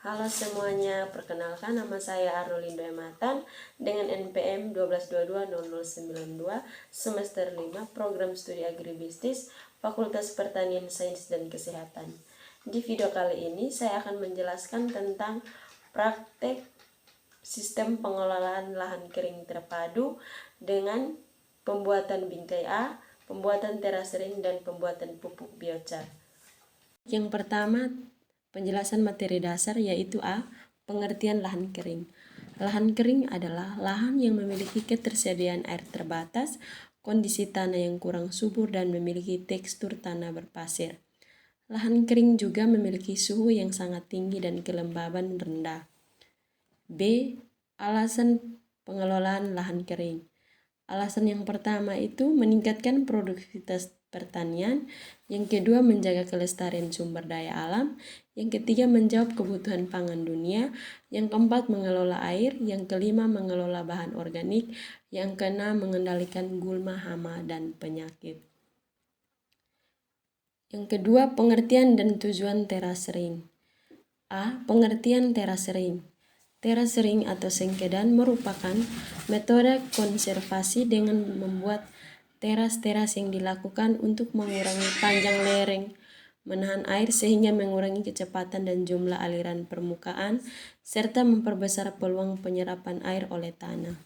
Halo semuanya, perkenalkan nama saya Arnolindo Ematan dengan NPM 12220092 semester 5 Program Studi Agribisnis Fakultas Pertanian Sains dan Kesehatan. Di video kali ini saya akan menjelaskan tentang praktek sistem pengelolaan lahan kering terpadu dengan pembuatan bingkai A, pembuatan terasering, dan pembuatan pupuk biochar. Yang pertama, penjelasan materi dasar yaitu A. Pengertian lahan kering. Lahan kering adalah lahan yang memiliki ketersediaan air terbatas, kondisi tanah yang kurang subur, dan memiliki tekstur tanah berpasir. Lahan kering juga memiliki suhu yang sangat tinggi dan kelembaban rendah. B. Alasan pengelolaan lahan kering. Alasan yang pertama itu meningkatkan produktivitas pertanian, yang kedua menjaga kelestarian sumber daya alam, yang ketiga menjawab kebutuhan pangan dunia, yang keempat mengelola air, yang kelima mengelola bahan organik, yang keenam mengendalikan gulma, hama, dan penyakit. Yang kedua, pengertian dan tujuan terasering. A. Pengertian terasering. Terasering atau sengkedan merupakan metode konservasi dengan membuat teras-teras yang dilakukan untuk mengurangi panjang lereng, menahan air sehingga mengurangi kecepatan dan jumlah aliran permukaan, serta memperbesar peluang penyerapan air oleh tanah.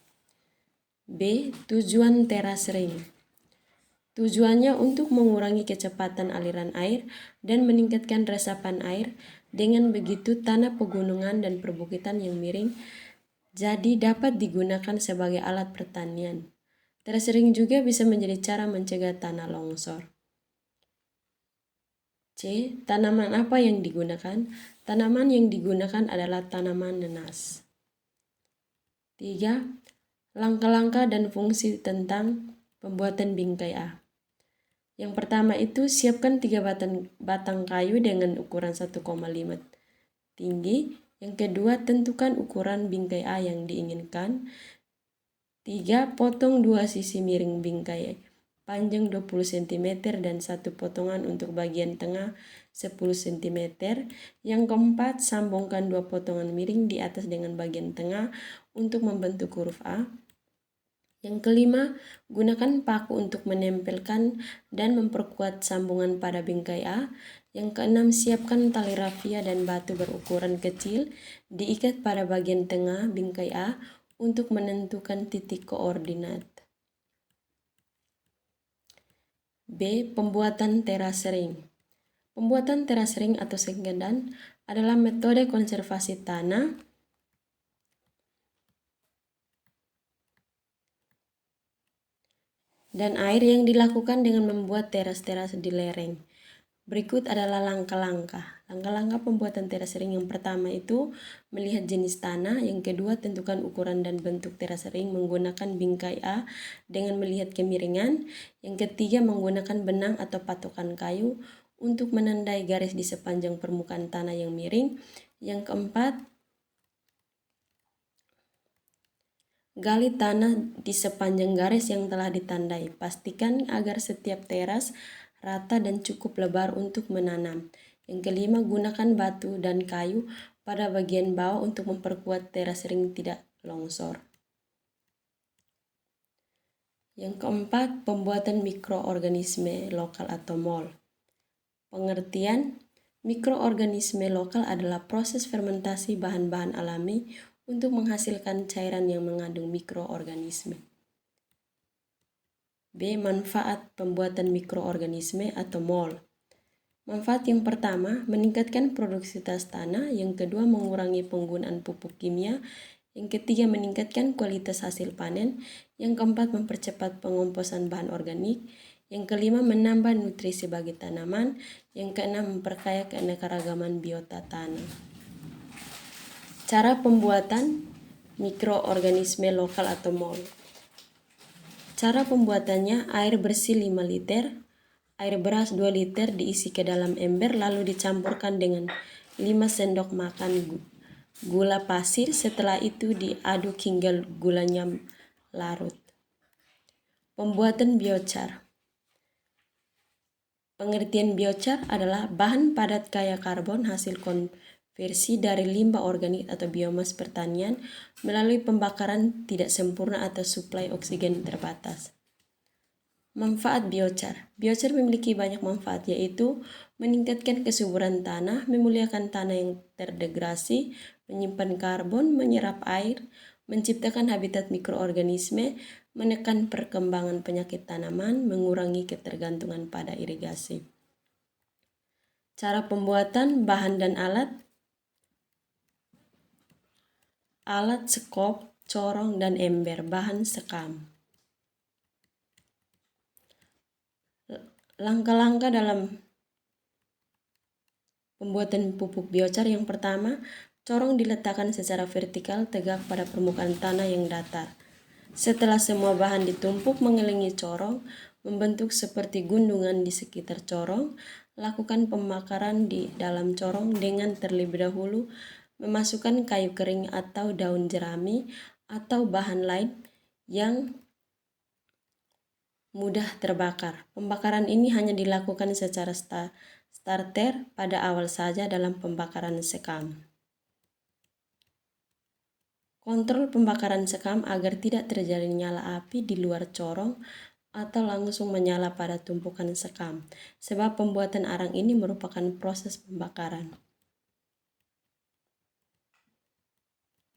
B. Tujuan terasering. Tujuannya untuk mengurangi kecepatan aliran air dan meningkatkan resapan air. Dengan begitu, tanah pegunungan dan perbukitan yang miring jadi dapat digunakan sebagai alat pertanian. Terasering juga bisa menjadi cara mencegah tanah longsor. C. Tanaman apa yang digunakan? Tanaman yang digunakan adalah tanaman nenas. 3. Langkah-langkah dan fungsi tentang pembuatan bingkai A. Yang pertama itu siapkan 3 batang kayu dengan ukuran 1,5 tinggi. Yang kedua, tentukan ukuran bingkai A yang diinginkan. 3. Potong 2 sisi miring bingkai panjang 20 cm dan 1 potongan untuk bagian tengah 10 cm. Yang keempat, sambungkan 2 potongan miring di atas dengan bagian tengah untuk membentuk huruf A. Yang kelima, gunakan paku untuk menempelkan dan memperkuat sambungan pada bingkai A. Yang keenam, siapkan tali rafia dan batu berukuran kecil diikat pada bagian tengah bingkai A untuk menentukan titik koordinat. B. Pembuatan terasering. Pembuatan terasering atau sengkedan adalah metode konservasi tanah dan air yang dilakukan dengan membuat teras-teras di lereng. Berikut adalah langkah-langkah. Langkah-langkah pembuatan terasering yang pertama itu melihat jenis tanah, yang kedua tentukan ukuran dan bentuk terasering menggunakan bingkai A dengan melihat kemiringan, yang ketiga menggunakan benang atau patokan kayu untuk menandai garis di sepanjang permukaan tanah yang miring, yang keempat gali tanah di sepanjang garis yang telah ditandai. Pastikan agar setiap teras rata dan cukup lebar untuk menanam. Yang kelima, gunakan batu dan kayu pada bagian bawah untuk memperkuat terasering tidak longsor. Yang keempat, pembuatan mikroorganisme lokal atau MOL. Pengertian, mikroorganisme lokal adalah proses fermentasi bahan-bahan alami untuk menghasilkan cairan yang mengandung mikroorganisme. B. Manfaat pembuatan mikroorganisme atau MOL. Manfaat yang pertama, meningkatkan produktivitas tanah. Yang kedua, mengurangi penggunaan pupuk kimia. Yang ketiga, meningkatkan kualitas hasil panen. Yang keempat, mempercepat pengomposan bahan organik. Yang kelima, menambah nutrisi bagi tanaman. Yang keenam, memperkaya keanekaragaman biota tanah. Cara pembuatan mikroorganisme lokal atau MOL. Cara pembuatannya, air bersih 5 liter, air beras 2 liter diisi ke dalam ember lalu dicampurkan dengan 5 sendok makan gula pasir. Setelah itu diaduk hingga gulanya larut. Pembuatan biochar. Pengertian biochar adalah bahan padat kaya karbon hasil konversi versi dari limbah organik atau biomas pertanian melalui pembakaran tidak sempurna atau suplai oksigen terbatas. Manfaat biochar. Biochar memiliki banyak manfaat, yaitu meningkatkan kesuburan tanah, memuliakan tanah yang terdegradasi, menyimpan karbon, menyerap air, menciptakan habitat mikroorganisme, menekan perkembangan penyakit tanaman, mengurangi ketergantungan pada irigasi. Cara pembuatan bahan dan alat. Alat sekop, corong, dan ember. Bahan sekam. Langkah-langkah dalam pembuatan pupuk biochar. Yang pertama, corong diletakkan secara vertikal tegak pada permukaan tanah yang datar. Setelah semua bahan ditumpuk mengelilingi corong, membentuk seperti gunungan di sekitar corong, lakukan pembakaran di dalam corong dengan terlebih dahulu memasukkan kayu kering atau daun jerami atau bahan lain yang mudah terbakar. Pembakaran ini hanya dilakukan secara starter pada awal saja dalam pembakaran sekam. Kontrol pembakaran sekam agar tidak terjadi nyala api di luar corong atau langsung menyala pada tumpukan sekam, sebab pembuatan arang ini merupakan proses pembakaran.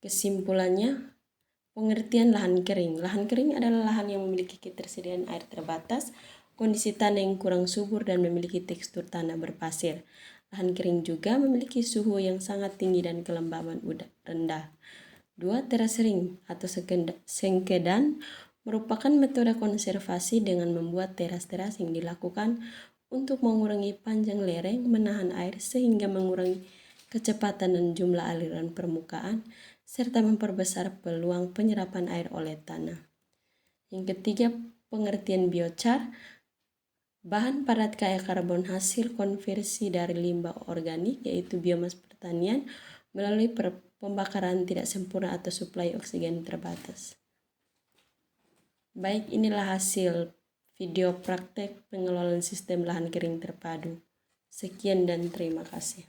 Kesimpulannya, pengertian lahan kering. Lahan kering adalah lahan yang memiliki ketersediaan air terbatas, kondisi tanah yang kurang subur, dan memiliki tekstur tanah berpasir. Lahan kering juga memiliki suhu yang sangat tinggi dan kelembaban udara rendah. 2. Terasering atau sengkedan merupakan metode konservasi dengan membuat teras-teras yang dilakukan untuk mengurangi panjang lereng, menahan air sehingga mengurangi kecepatan dan jumlah aliran permukaan, serta memperbesar peluang penyerapan air oleh tanah. Yang ketiga, pengertian biochar. Bahan padat kaya karbon hasil konversi dari limbah organik, yaitu biomas pertanian, melalui pembakaran tidak sempurna atau suplai oksigen terbatas. Baik, inilah hasil video praktek pengelolaan sistem lahan kering terpadu. Sekian dan terima kasih.